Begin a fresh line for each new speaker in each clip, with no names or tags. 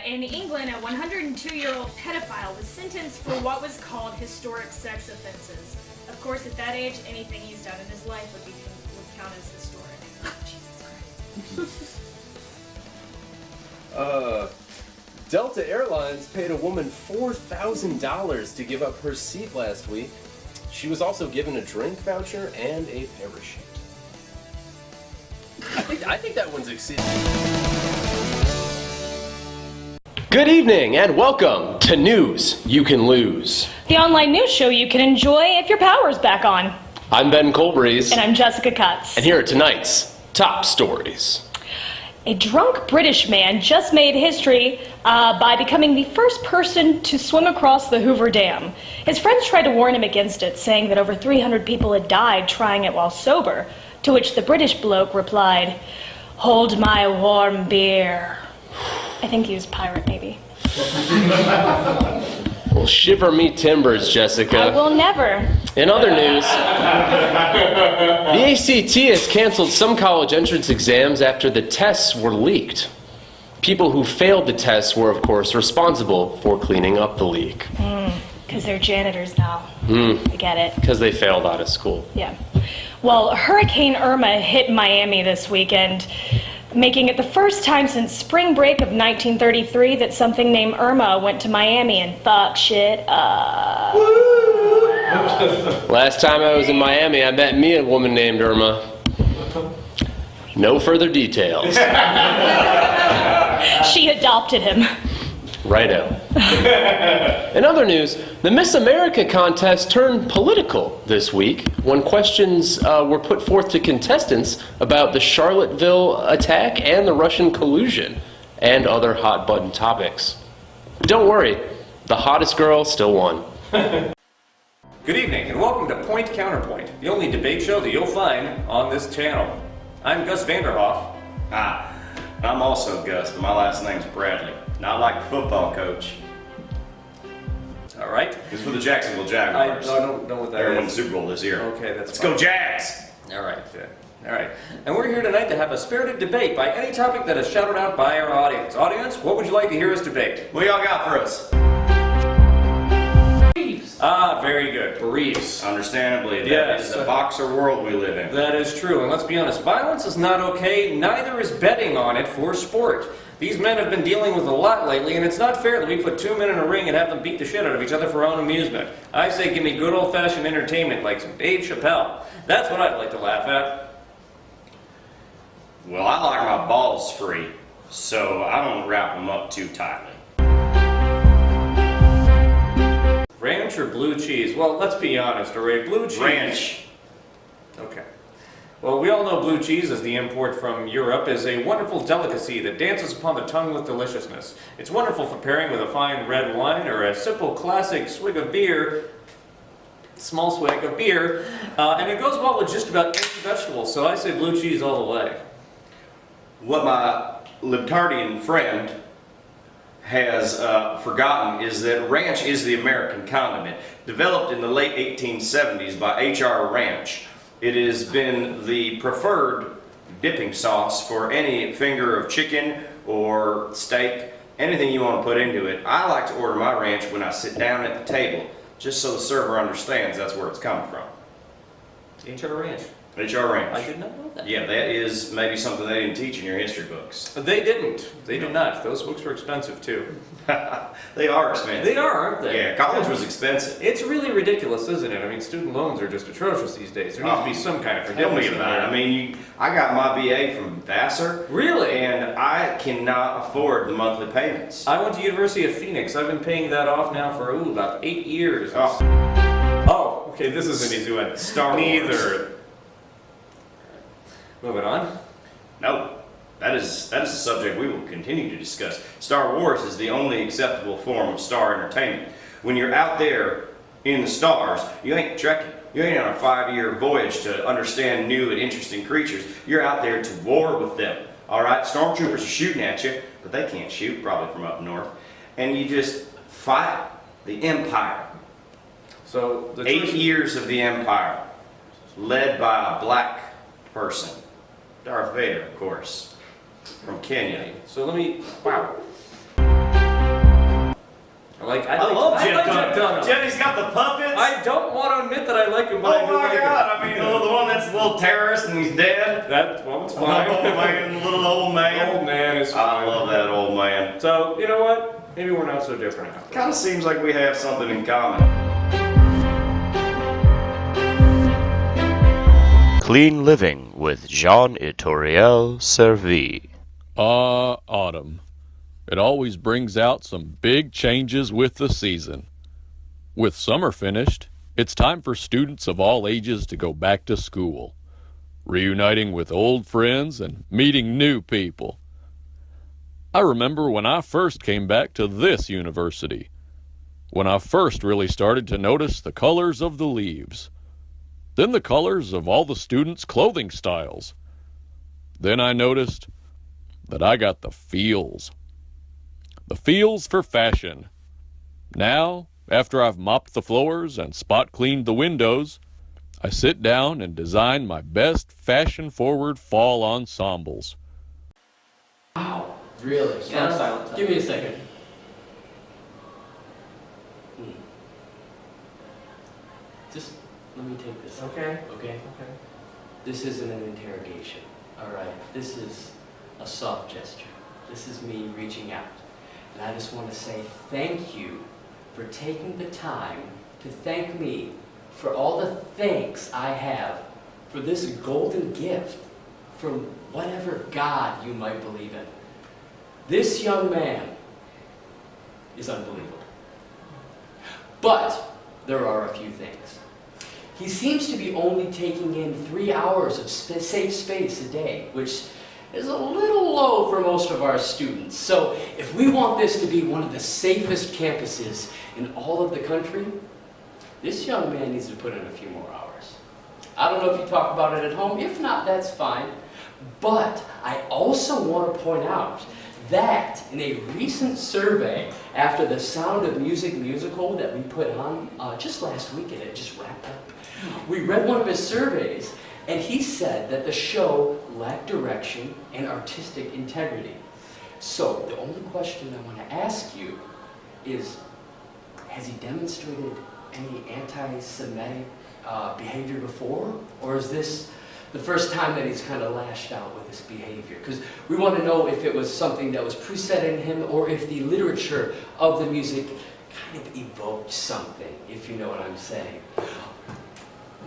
In England, a 102-year-old pedophile was sentenced for what was called historic sex offenses. Of course, at that age, anything he's done in his life would count as historic. Jesus Christ.
Delta Airlines paid a woman $4,000 to give up her seat last week. She was also given a drink voucher and a parachute. I think that one's exceeding. Good evening and welcome to News You Can Lose.
The online news show you can enjoy if your power's back on.
I'm Ben Colbreeze.
And I'm Jessica Cutts.
And here are tonight's top stories.
A drunk British man just made history by becoming the first person to swim across the Hoover Dam. His friends tried to warn him against it, saying that over 300 people had died trying it while sober, to which the British bloke replied, "Hold my warm beer." I think he was pirate, maybe.
Well, shiver me timbers, Jessica.
I will never.
In other news, the ACT has canceled some college entrance exams after the tests were leaked. People who failed the tests were, of course, responsible for cleaning up the leak.
Because they're janitors now. I get it.
Because they failed out of school.
Yeah. Well, Hurricane Irma hit Miami this weekend, making it the first time since spring break of 1933 that something named Irma went to Miami and fucked shit up.
Last time I was in Miami, I met me a woman named Irma. No further details.
She adopted him.
Righto. In other news, the Miss America contest turned political this week when questions were put forth to contestants about the Charlottesville attack and the Russian collusion and other hot-button topics. But don't worry, the hottest girl still won.
Good evening and welcome to Point Counterpoint, the only debate show that you'll find on this channel. I'm Gus Vanderhoff.
I'm also Gus, but my last name's Bradley. Not like the football coach.
All right.
It's for the Jacksonville Jaguars.
I don't know what that
They're
is.
winning the Super Bowl this year.
Okay, that's
Let's
fine.
go Jags!
All right. All right. And we're here tonight to have a spirited debate by any topic that is shouted out by our audience. Audience, what would you like to hear us debate?
What y'all got for us?
Briefs. Very good. Briefs.
Understandably, that
Yes.
is the boxer world we live in.
That is true, and let's be honest, violence is not okay, neither is betting on it for sport. These men have been dealing with a lot lately, and it's not fair that we put two men in a ring and have them beat the shit out of each other for our own amusement. I say give me good old-fashioned entertainment like some Dave Chappelle. That's what I'd like to laugh at.
Well, I like my balls free, so I don't wrap them up too tightly.
Ranch or blue cheese? Well, let's be honest, alright? Blue cheese...
Ranch.
Okay. Well, we all know blue cheese, as the import from Europe, is a wonderful delicacy that dances upon the tongue with deliciousness. It's wonderful for pairing with a fine red wine or a simple classic swig of beer, small swig of beer, and it goes well with just about any vegetable, so I say blue cheese all the way.
What my libertarian friend has forgotten is that ranch is the American condiment, developed in the late 1870s by H.R. Ranch. It has been the preferred dipping sauce for any finger of chicken or steak, anything you want to put into it. I like to order my ranch when I sit down at the table, just so the server understands that's where it's coming from.
H.R. Ranch.
H.R. Ranch.
I did not know that.
Yeah, that is maybe something they didn't teach in your history books.
They didn't. They did not. Those books were expensive, too.
They are expensive.
They are, aren't they?
Yeah, college was expensive.
It's really ridiculous, isn't it? I mean, student loans are just atrocious these days. There needs to be some kind of
Tell
forgiveness.
me about it. I mean, I got my BA from Vassar.
Really?
And I cannot afford the monthly payments.
I went to University of Phoenix. I've been paying that off now for, about 8 years.
Oh,
Okay, this isn't easy one.
Star Wars.
Neither. Moving on.
No. That is a subject we will continue to discuss. Star Wars is the only acceptable form of star entertainment. When you're out there in the stars, you ain't trekking. You ain't on a 5-year voyage to understand new and interesting creatures. You're out there to war with them. Alright, stormtroopers are shooting at you, but they can't shoot, probably from up north. And you just fight the Empire.
So, the
8 years of the Empire, led by a black person. Darth Vader, of course. from Kenya.
So let me, wow. I
love Jeff
Jeff Dunham.
Jenny's got the puppets.
I don't want to admit that I like him, but I
Oh
do
my
like him.
God! I mean, the one that's a little terrorist and he's dead.
Well, it's fine.
Oh man, little old man.
Old man is
I
fine.
love that old man.
So, you know what? Maybe we're not so different after
Kind of seems like we have something in common.
Clean Living with Jean Itoriel Servi.
Autumn. It always brings out some big changes with the season. With summer finished, it's time for students of all ages to go back to school, reuniting with old friends and meeting new people. I remember when I first came back to this university, when I first really started to notice the colors of the leaves, then the colors of all the students' clothing styles. Then I noticed that I got the feels. The feels for fashion. Now, after I've mopped the floors and spot cleaned the windows, I sit down and design my best fashion-forward fall ensembles.
Wow, really?
silent.
Give me a second. Just let me take this.
Okay.
Okay? This isn't an interrogation, all right? This is a soft gesture. This is me reaching out. And I just want to say thank you for taking the time to thank me for all the thanks I have for this golden gift from whatever God you might believe in. This young man is unbelievable. But there are a few things. He seems to be only taking in 3 hours of safe space a day, which is a little low for most of our students. So if we want this to be one of the safest campuses in all of the country, this young man needs to put in a few more hours. I don't know if you talk about it at home. If not, that's fine. But I also want to point out that in a recent survey after the Sound of Music musical that we put on just last week, and it just wrapped up, we read one of his surveys, and he said that the show lacked direction and artistic integrity. So the only question I want to ask you is, has he demonstrated any anti-Semitic behavior before? Or is this the first time that he's kind of lashed out with his behavior? Because we want to know if it was something that was preset in him or if the literature of the music kind of evoked something, if you know what I'm saying.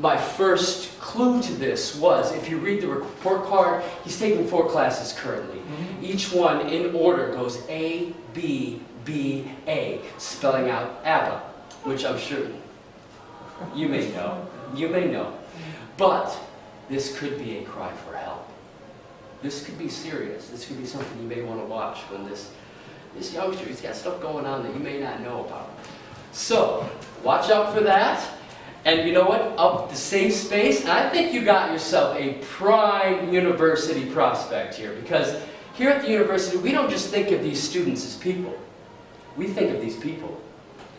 My first clue to this was, if you read the report card, he's taking 4 classes currently. Each one in order goes A, B, B, A, spelling out ABBA, which I'm sure you may know. You may know. But this could be a cry for help. This could be serious. This could be something you may want to watch when this youngster, he's got stuff going on that you may not know about. So, watch out for that. And you know what? Up the safe space, and I think you got yourself a prime university prospect here, because here at the university, we don't just think of these students as people. We think of these people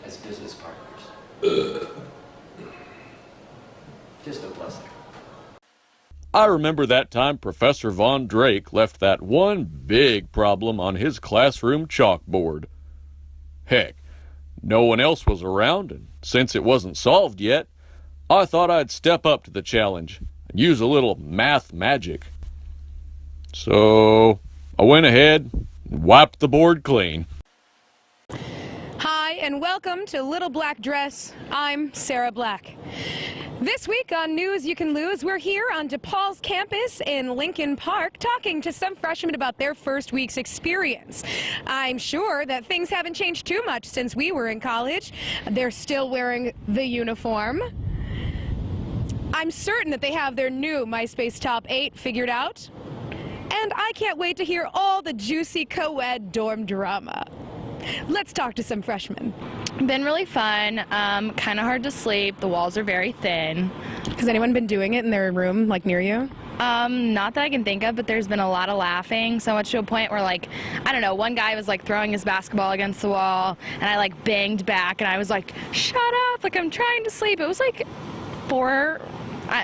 as business partners. Just a blessing.
I remember that time Professor Von Drake left that one big problem on his classroom chalkboard. Heck, no one else was around, and since it wasn't solved yet, I thought I'd step up to the challenge and use a little math magic. So I went ahead and wiped the board clean.
Hi, and welcome to Little Black Dress. I'm Sarah Black. This week on News You Can Lose, we're here on DePaul's campus in Lincoln Park talking to some freshmen about their first week's experience. I'm sure that things haven't changed too much since we were in college. They're still wearing the uniform. I'm certain that they have their new MySpace Top 8 figured out. And I can't wait to hear all the juicy co-ed dorm drama. Let's talk to some freshmen.
Been really fun, kind of hard to sleep. The walls are very thin.
Has anyone been doing it in their room, like near you?
Not that I can think of, but there's been a lot of laughing, so much to a point where, like, I don't know, one guy was like throwing his basketball against the wall, and I like banged back, and I was like, shut up, like I'm trying to sleep. It was like 4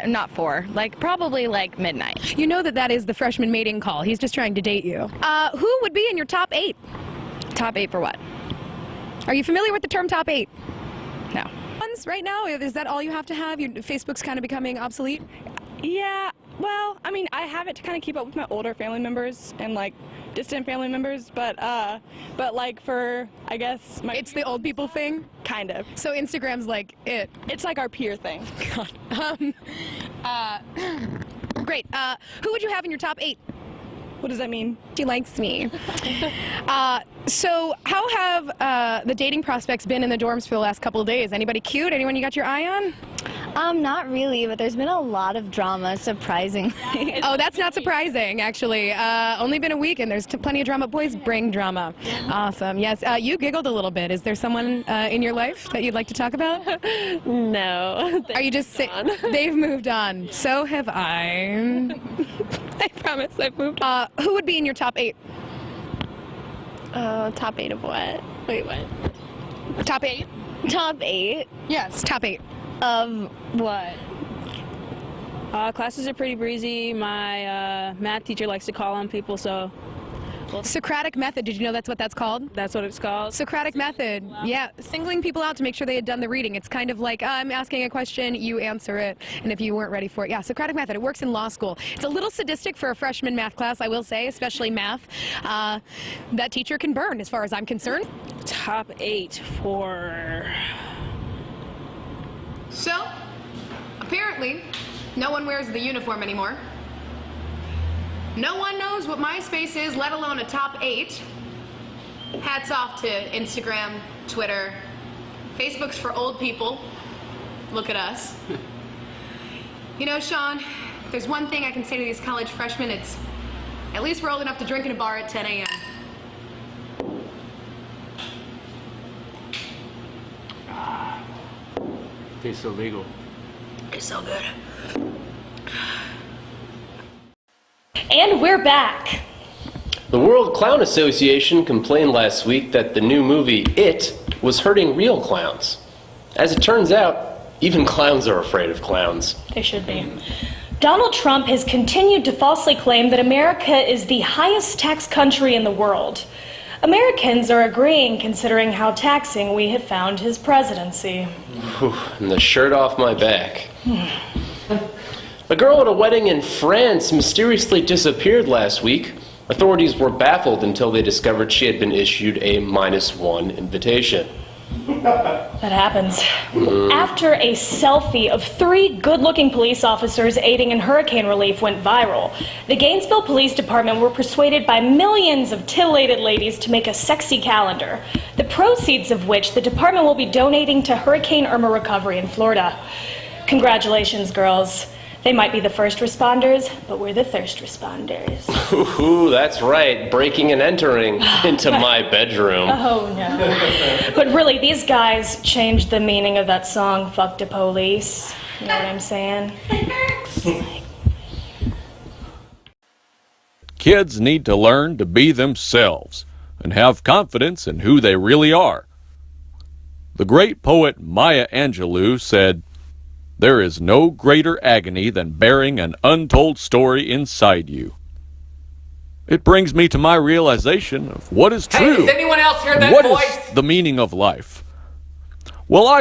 Not 4. Like, probably like midnight.
You know that is the freshman mating call. He's just trying to date you. Who would be in your top 8?
Top 8 for what?
Are you familiar with the term top 8?
No.
Right now, is that all you have to have? Facebook's kind of becoming obsolete?
Yeah, well, I mean, I have it to kind of keep up with my older family members and like distant family members, but like for, I guess,
It's the old people thing?
kind of.
So Instagram's like it.
It's like our peer thing.
Great. Who would you have in your top 8?
What does that mean?
She likes me. So how have the dating prospects been in the dorms for the last couple of days? Anybody cute? Anyone you got your eye on?
Not really, but there's been a lot of drama, surprisingly.
Oh, that's not surprising, actually. Only been a week and there's plenty of drama. Boys bring drama. Awesome. Yes, you giggled a little bit. Is there someone in your life that you'd like to talk about?
No.
Are you just saying they've moved on? So have I.
I promise I've moved on.
Who would be in your top 8?
Top 8 of what? Wait, what?
Top 8?
Top 8
Yes, top 8.
of what?
Classes are pretty breezy. My math teacher likes to call on people, so
Socratic method. Did you know that's what that's called?
that's what it's called.
Socratic method. Yeah, singling people out to make sure they had done the reading. It's kind of like I'm asking a question, you answer it, and if you weren't ready for it, yeah, Socratic method. It works in law school. It's a little sadistic for a freshman math class, I will say, especially math. That teacher can burn, as far as I'm concerned.
Top 8 for...
So, apparently, no one wears the uniform anymore. No one knows what MySpace is, let alone a top 8. Hats off to Instagram, Twitter. Facebook's for old people. Look at us. You know, Sean, if there's one thing I can say to these college freshmen, it's at least we're old enough to drink in a bar at 10 a.m.
Tastes so legal.
It's so good.
And we're back.
The World Clown Association complained last week that the new movie It was hurting real clowns. As it turns out, even clowns are afraid of clowns.
They should be. Donald Trump has continued to falsely claim that America is the highest tax country in the world. Americans are agreeing, considering how taxing we have found his presidency.
Whew, and the shirt off my back. A girl at a wedding in France mysteriously disappeared last week. Authorities were baffled until they discovered she had been issued a -1 invitation.
That happens. After a selfie of 3 good-looking police officers aiding in hurricane relief went viral, the Gainesville Police Department were persuaded by millions of titillated ladies to make a sexy calendar, the proceeds of which the department will be donating to Hurricane Irma recovery in Florida. Congratulations, girls. They might be the first responders, but we're the thirst responders.
Ooh, that's right, breaking and entering into my bedroom.
Oh, no. But really, these guys changed the meaning of that song, Fuck the Police. You know what I'm saying?
Kids need to learn to be themselves and have confidence in who they really are. The great poet Maya Angelou said, "There is no greater agony than bearing an untold story inside you." It brings me to my realization of what is true.
Hey, has anyone else heard that
What
voice?
is the meaning of life? Well, I...